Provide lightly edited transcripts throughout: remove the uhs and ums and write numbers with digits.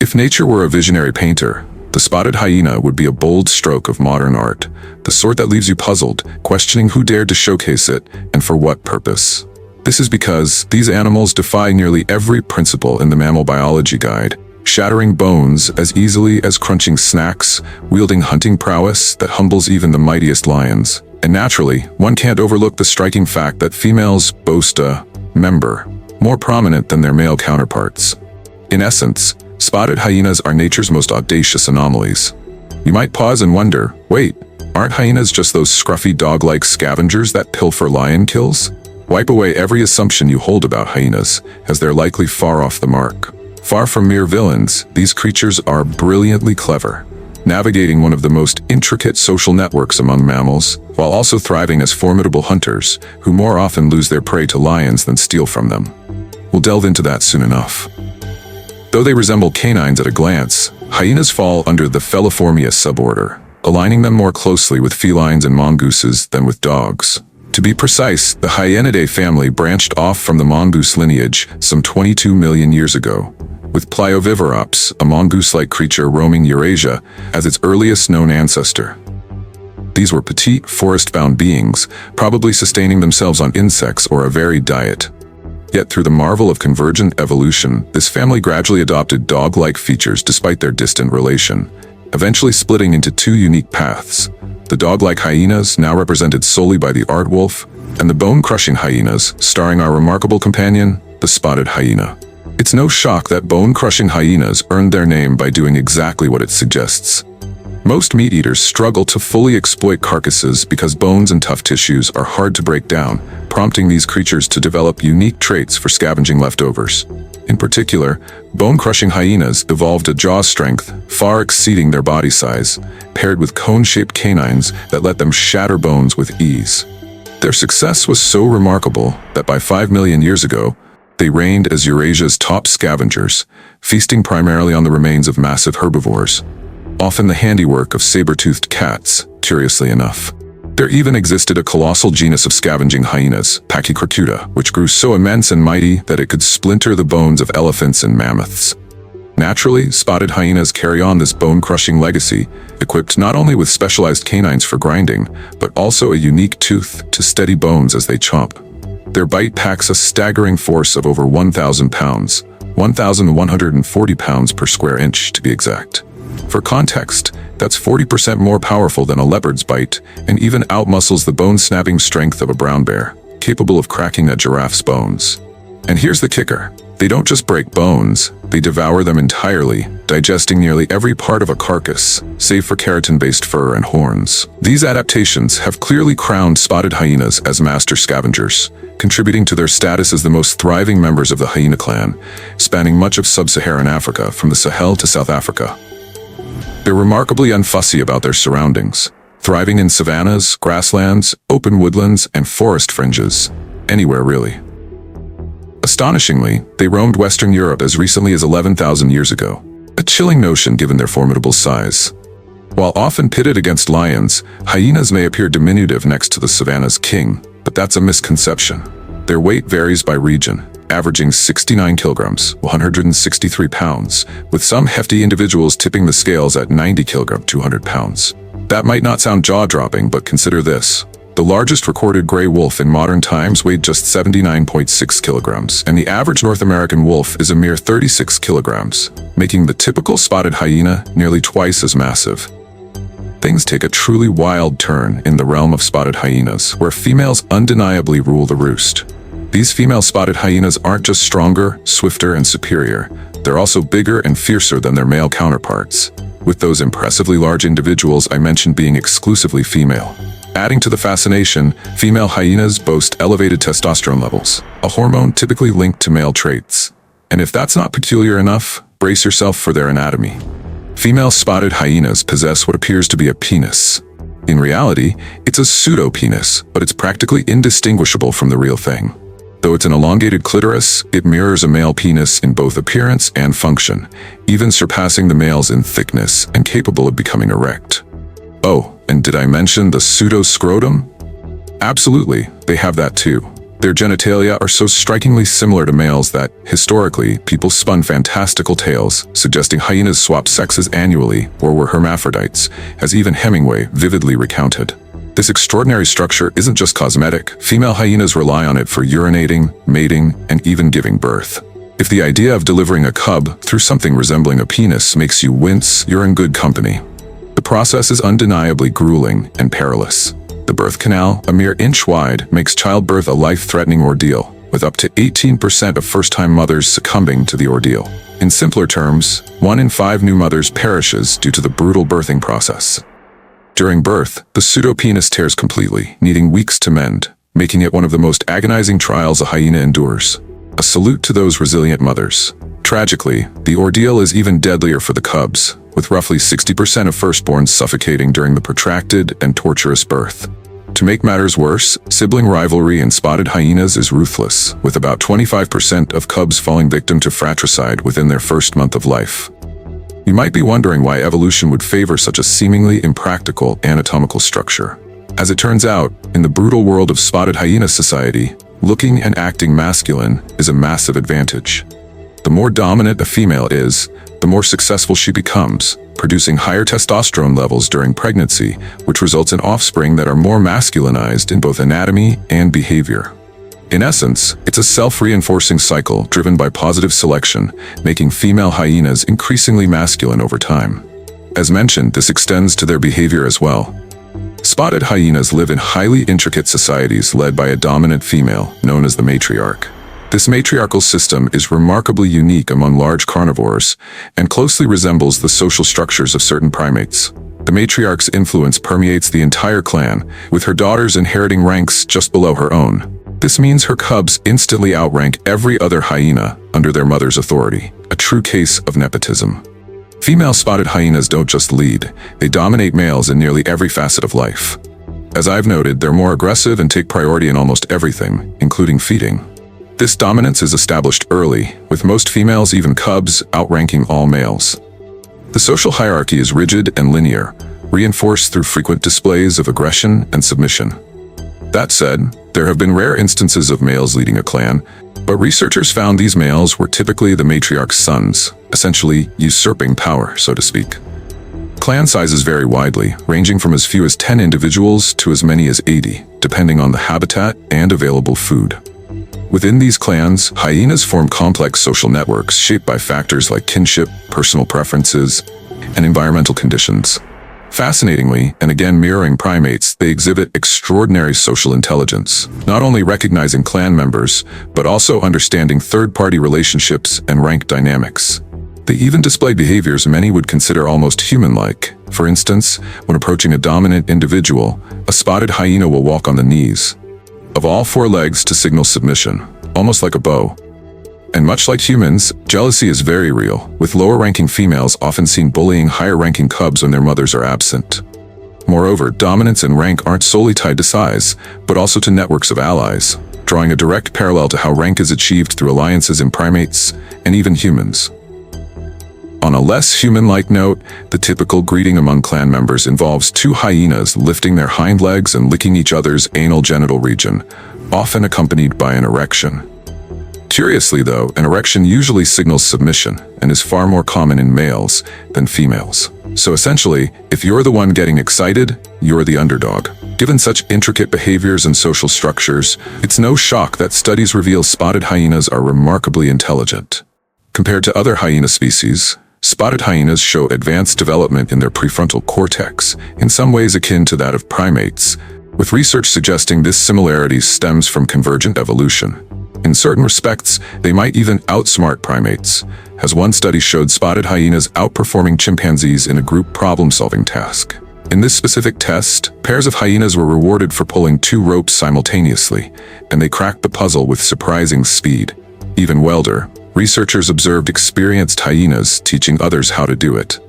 If nature were a visionary painter, the spotted hyena would be a bold stroke of modern art, the sort that leaves you puzzled, questioning who dared to showcase it and for what purpose. This is because these animals defy nearly every principle in the mammal biology guide, shattering bones as easily as crunching snacks, wielding hunting prowess that humbles even the mightiest lions. And naturally, one can't overlook the striking fact that females boast a member more prominent than their male counterparts. In essence, spotted hyenas are nature's most audacious anomalies. You might pause and wonder, wait, aren't hyenas just those scruffy dog-like scavengers that pilfer lion kills? Wipe away every assumption you hold about hyenas, as they're likely far off the mark. Far from mere villains, these creatures are brilliantly clever, navigating one of the most intricate social networks among mammals, while also thriving as formidable hunters, who more often lose their prey to lions than steal from them. We'll delve into that soon enough. Though they resemble canines at a glance, hyenas fall under the Feliformia suborder, aligning them more closely with felines and mongooses than with dogs. To be precise, the hyaenidae family branched off from the mongoose lineage some 22 million years ago, with Pliovivarops, a mongoose-like creature roaming Eurasia, as its earliest known ancestor. These were petite, forest-bound beings, probably sustaining themselves on insects or a varied diet. Yet through the marvel of convergent evolution, this family gradually adopted dog-like features despite their distant relation, eventually splitting into two unique paths: the dog-like hyenas, now represented solely by the aardwolf, and the bone-crushing hyenas, starring our remarkable companion, the spotted hyena. It's no shock that bone-crushing hyenas earned their name by doing exactly what it suggests. Most meat-eaters struggle to fully exploit carcasses because bones and tough tissues are hard to break down, prompting these creatures to develop unique traits for scavenging leftovers. In particular, bone-crushing hyenas evolved a jaw strength far exceeding their body size, paired with cone-shaped canines that let them shatter bones with ease. Their success was so remarkable that by 5 million years ago, they reigned as Eurasia's top scavengers, feasting primarily on the remains of massive herbivores, often the handiwork of saber-toothed cats, curiously enough. There even existed a colossal genus of scavenging hyenas, Pachycracuta, which grew so immense and mighty that it could splinter the bones of elephants and mammoths. Naturally, spotted hyenas carry on this bone-crushing legacy, equipped not only with specialized canines for grinding, but also a unique tooth to steady bones as they chomp. Their bite packs a staggering force of over 1,000 pounds, 1,140 pounds per square inch to be exact. For context, that's 40% more powerful than a leopard's bite, and even outmuscles the bone-snapping strength of a brown bear, capable of cracking a giraffe's bones. And here's the kicker. They don't just break bones, they devour them entirely, digesting nearly every part of a carcass, save for keratin-based fur and horns. These adaptations have clearly crowned spotted hyenas as master scavengers, contributing to their status as the most thriving members of the hyena clan, spanning much of sub-Saharan Africa from the Sahel to South Africa. They're remarkably unfussy about their surroundings, thriving in savannas, grasslands, open woodlands, and forest fringes. Anywhere, really. Astonishingly, they roamed Western Europe as recently as 11,000 years ago. A chilling notion given their formidable size. While often pitted against lions, hyenas may appear diminutive next to the savanna's king, but that's a misconception. Their weight varies by region, averaging 69 kilograms, 163 pounds, with some hefty individuals tipping the scales at 90 kilograms, 200 pounds. That might not sound jaw-dropping, but consider this. The largest recorded gray wolf in modern times weighed just 79.6 kilograms, and the average North American wolf is a mere 36 kilograms, making the typical spotted hyena nearly twice as massive. Things take a truly wild turn in the realm of spotted hyenas, where females undeniably rule the roost. These female spotted hyenas aren't just stronger, swifter, and superior, they're also bigger and fiercer than their male counterparts, with those impressively large individuals I mentioned being exclusively female. Adding to the fascination, female hyenas boast elevated testosterone levels, a hormone typically linked to male traits. And if that's not peculiar enough, brace yourself for their anatomy. Female spotted hyenas possess what appears to be a penis. In reality, it's a pseudo-penis, but it's practically indistinguishable from the real thing. Though it's an elongated clitoris, it mirrors a male penis in both appearance and function, even surpassing the males in thickness and capable of becoming erect. Oh, and did I mention the pseudo-scrotum? Absolutely, they have that too. Their genitalia are so strikingly similar to males that, historically, people spun fantastical tales, suggesting hyenas swap sexes annually or were hermaphrodites, as even Hemingway vividly recounted. This extraordinary structure isn't just cosmetic. Female hyenas rely on it for urinating, mating, and even giving birth. If the idea of delivering a cub through something resembling a penis makes you wince, you're in good company. The process is undeniably grueling and perilous. The birth canal, a mere inch wide, makes childbirth a life-threatening ordeal, with up to 18% of first-time mothers succumbing to the ordeal. In simpler terms, 1 in 5 new mothers perishes due to the brutal birthing process. During birth, the pseudopenis tears completely, needing weeks to mend, making it one of the most agonizing trials a hyena endures. A salute to those resilient mothers. Tragically, the ordeal is even deadlier for the cubs, with roughly 60% of firstborns suffocating during the protracted and torturous birth. To make matters worse, sibling rivalry in spotted hyenas is ruthless, with about 25% of cubs falling victim to fratricide within their first month of life. You might be wondering why evolution would favor such a seemingly impractical anatomical structure. As it turns out, in the brutal world of spotted hyena society, looking and acting masculine is a massive advantage. The more dominant a female is, the more successful she becomes, producing higher testosterone levels during pregnancy, which results in offspring that are more masculinized in both anatomy and behavior. In essence, it's a self-reinforcing cycle driven by positive selection, making female hyenas increasingly masculine over time. As mentioned, this extends to their behavior as well. Spotted hyenas live in highly intricate societies led by a dominant female, known as the matriarch. This matriarchal system is remarkably unique among large carnivores and closely resembles the social structures of certain primates. The matriarch's influence permeates the entire clan, with her daughters inheriting ranks just below her own. This means her cubs instantly outrank every other hyena under their mother's authority, a true case of nepotism. Female spotted hyenas don't just lead, they dominate males in nearly every facet of life. As I've noted, they're more aggressive and take priority in almost everything, including feeding. This dominance is established early, with most females, even cubs, outranking all males. The social hierarchy is rigid and linear, reinforced through frequent displays of aggression and submission. That said, there have been rare instances of males leading a clan, but researchers found these males were typically the matriarch's sons, essentially usurping power, so to speak. Clan sizes vary widely, ranging from as few as 10 individuals to as many as 80, depending on the habitat and available food. Within these clans, hyenas form complex social networks shaped by factors like kinship, personal preferences, and environmental conditions. Fascinatingly, and again mirroring primates, they exhibit extraordinary social intelligence, not only recognizing clan members, but also understanding third-party relationships and rank dynamics. They even display behaviors many would consider almost human-like. For instance, when approaching a dominant individual, a spotted hyena will walk on the knees of all 4 legs to signal submission, almost like a bow. And much like humans, jealousy is very real, with lower-ranking females often seen bullying higher-ranking cubs when their mothers are absent. Moreover, dominance and rank aren't solely tied to size, but also to networks of allies, drawing a direct parallel to how rank is achieved through alliances in primates and even humans. On a less human-like note, the typical greeting among clan members involves 2 hyenas lifting their hind legs and licking each other's anal genital region, often accompanied by an erection. Curiously though, an erection usually signals submission and is far more common in males than females. So essentially, if you're the one getting excited, you're the underdog. Given such intricate behaviors and social structures, it's no shock that studies reveal spotted hyenas are remarkably intelligent. Compared to other hyena species, spotted hyenas show advanced development in their prefrontal cortex, in some ways akin to that of primates, with research suggesting this similarity stems from convergent evolution. In certain respects, they might even outsmart primates, as one study showed spotted hyenas outperforming chimpanzees in a group problem-solving task. In this specific test, pairs of hyenas were rewarded for pulling 2 ropes simultaneously, and they cracked the puzzle with surprising speed. Even wilder, researchers observed experienced hyenas teaching others how to do it.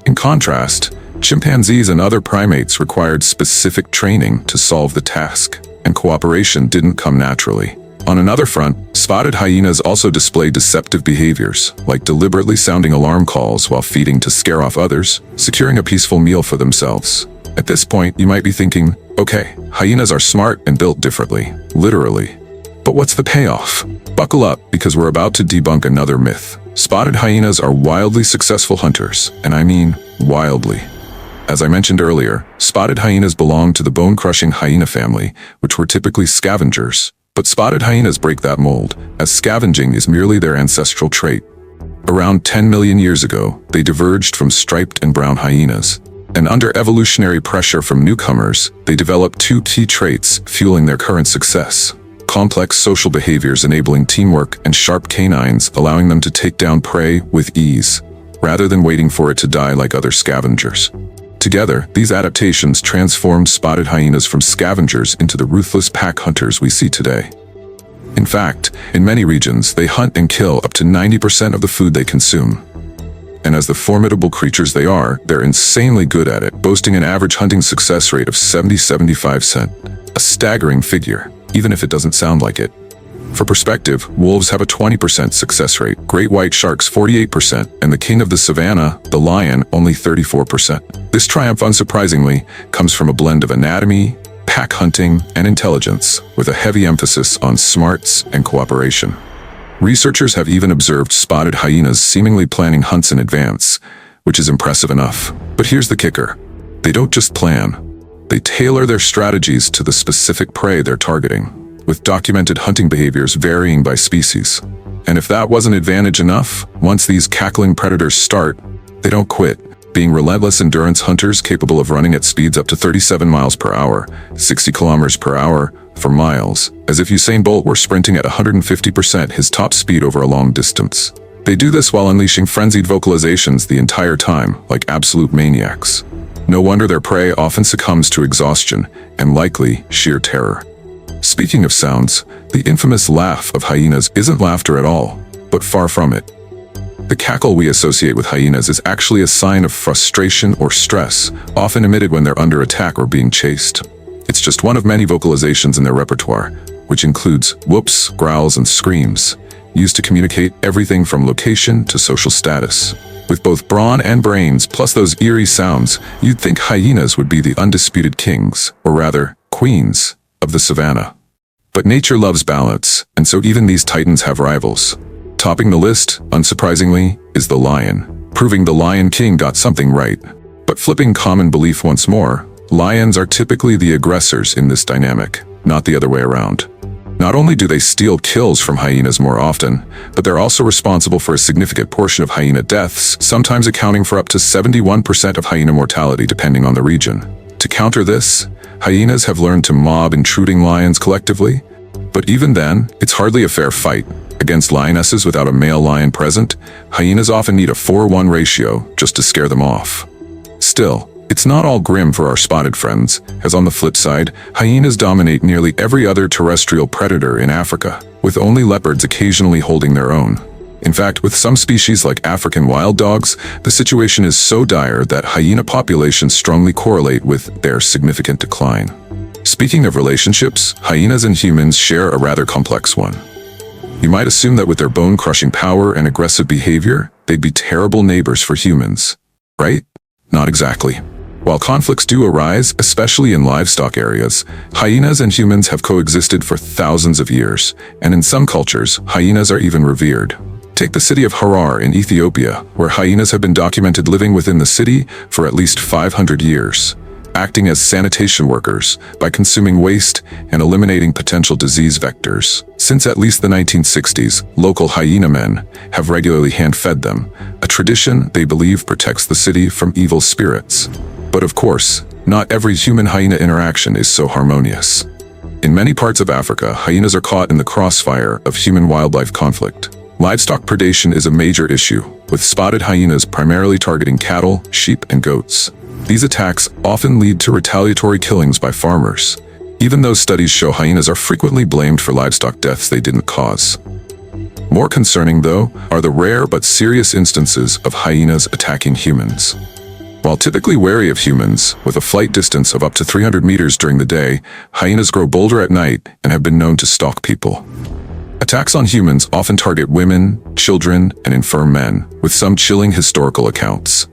In contrast, chimpanzees and other primates required specific training to solve the task, and cooperation didn't come naturally. On another front, spotted hyenas also display deceptive behaviors, like deliberately sounding alarm calls while feeding to scare off others, securing a peaceful meal for themselves. At this point, you might be thinking, okay, hyenas are smart and built differently, literally. But what's the payoff? Buckle up, because we're about to debunk another myth. Spotted hyenas are wildly successful hunters, and I mean wildly. As I mentioned earlier, spotted hyenas belong to the bone-crushing hyena family, which were typically scavengers. But spotted hyenas break that mold, as scavenging is merely their ancestral trait. Around 10 million years ago, they diverged from striped and brown hyenas. And under evolutionary pressure from newcomers, they developed two key traits fueling their current success: complex social behaviors enabling teamwork and sharp canines allowing them to take down prey with ease, rather than waiting for it to die like other scavengers. Together, these adaptations transformed spotted hyenas from scavengers into the ruthless pack hunters we see today. In fact, in many regions, they hunt and kill up to 90% of the food they consume. And as the formidable creatures they are, they're insanely good at it, boasting an average hunting success rate of 70–75%. A staggering figure, even if it doesn't sound like it. For perspective, wolves have a 20% success rate, great white sharks 48%, and the king of the savannah, the lion, only 34%. This triumph, unsurprisingly, comes from a blend of anatomy, pack hunting, and intelligence, with a heavy emphasis on smarts and cooperation. Researchers have even observed spotted hyenas seemingly planning hunts in advance, which is impressive enough. But here's the kicker. They don't just plan. They tailor their strategies to the specific prey they're targeting, with documented hunting behaviors varying by species. And if that wasn't advantage enough, once these cackling predators start, they don't quit, being relentless endurance hunters capable of running at speeds up to 37 miles per hour, 60 kilometers per hour, for miles, as if Usain Bolt were sprinting at 150% his top speed over a long distance. They do this while unleashing frenzied vocalizations the entire time, like absolute maniacs. No wonder their prey often succumbs to exhaustion, and likely sheer terror. Speaking of sounds, the infamous laugh of hyenas isn't laughter at all, but far from it. The cackle we associate with hyenas is actually a sign of frustration or stress, often emitted when they're under attack or being chased. It's just one of many vocalizations in their repertoire, which includes whoops, growls, and screams, used to communicate everything from location to social status. With both brawn and brains, plus those eerie sounds, you'd think hyenas would be the undisputed kings, or rather, queens, of the savannah. But nature loves balance, and so even these titans have rivals. Topping the list, unsurprisingly, is the lion, proving the Lion King got something right. But flipping common belief once more, lions are typically the aggressors in this dynamic, not the other way around. Not only do they steal kills from hyenas more often, but they're also responsible for a significant portion of hyena deaths, sometimes accounting for up to 71% of hyena mortality depending on the region. To counter this, hyenas have learned to mob intruding lions collectively, but even then, it's hardly a fair fight. Against lionesses without a male lion present, hyenas often need a 4:1 ratio just to scare them off. Still, it's not all grim for our spotted friends, as on the flip side, hyenas dominate nearly every other terrestrial predator in Africa, with only leopards occasionally holding their own. In fact, with some species like African wild dogs, the situation is so dire that hyena populations strongly correlate with their significant decline. Speaking of relationships, hyenas and humans share a rather complex one. You might assume that with their bone-crushing power and aggressive behavior, they'd be terrible neighbors for humans, right? Not exactly. While conflicts do arise, especially in livestock areas, hyenas and humans have coexisted for thousands of years, and in some cultures, hyenas are even revered. Take the city of Harar in Ethiopia, where hyenas have been documented living within the city for at least 500 years, acting as sanitation workers by consuming waste and eliminating potential disease vectors. Since at least the 1960s, local hyena men have regularly hand-fed them, a tradition they believe protects the city from evil spirits. But of course, not every human-hyena interaction is so harmonious. In many parts of Africa, hyenas are caught in the crossfire of human-wildlife conflict. Livestock predation is a major issue, with spotted hyenas primarily targeting cattle, sheep, and goats. These attacks often lead to retaliatory killings by farmers, even though studies show hyenas are frequently blamed for livestock deaths they didn't cause. More concerning, though, are the rare but serious instances of hyenas attacking humans. While typically wary of humans, with a flight distance of up to 300 meters during the day, hyenas grow bolder at night and have been known to stalk people. Attacks on humans often target women, children, and infirm men, with some chilling historical accounts.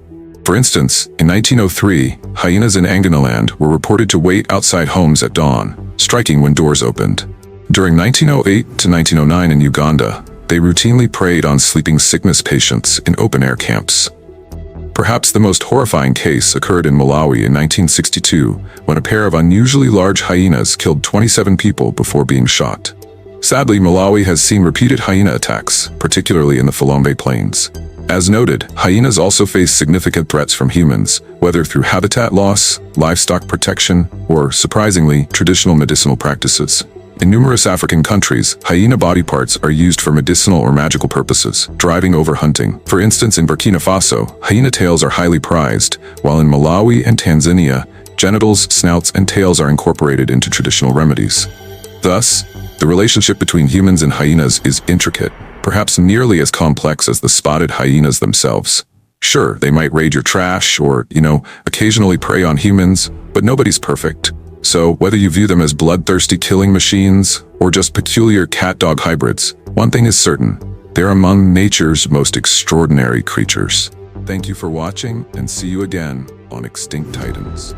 For instance, in 1903, hyenas in Anganaland were reported to wait outside homes at dawn, striking when doors opened. During 1908 to 1909 in Uganda, they routinely preyed on sleeping sickness patients in open-air camps. Perhaps the most horrifying case occurred in Malawi in 1962, when a pair of unusually large hyenas killed 27 people before being shot. Sadly, Malawi has seen repeated hyena attacks, particularly in the Falombe Plains. As noted, hyenas also face significant threats from humans, whether through habitat loss, livestock protection, or, surprisingly, traditional medicinal practices. In numerous African countries, hyena body parts are used for medicinal or magical purposes, driving overhunting. For instance, in Burkina Faso, hyena tails are highly prized, while in Malawi and Tanzania, genitals, snouts, and tails are incorporated into traditional remedies. Thus, the relationship between humans and hyenas is intricate, perhaps nearly as complex as the spotted hyenas themselves. Sure, they might raid your trash or, occasionally prey on humans, but nobody's perfect. So, whether you view them as bloodthirsty killing machines or just peculiar cat-dog hybrids, one thing is certain: they're among nature's most extraordinary creatures. Thank you for watching, and see you again on Extinct Titans.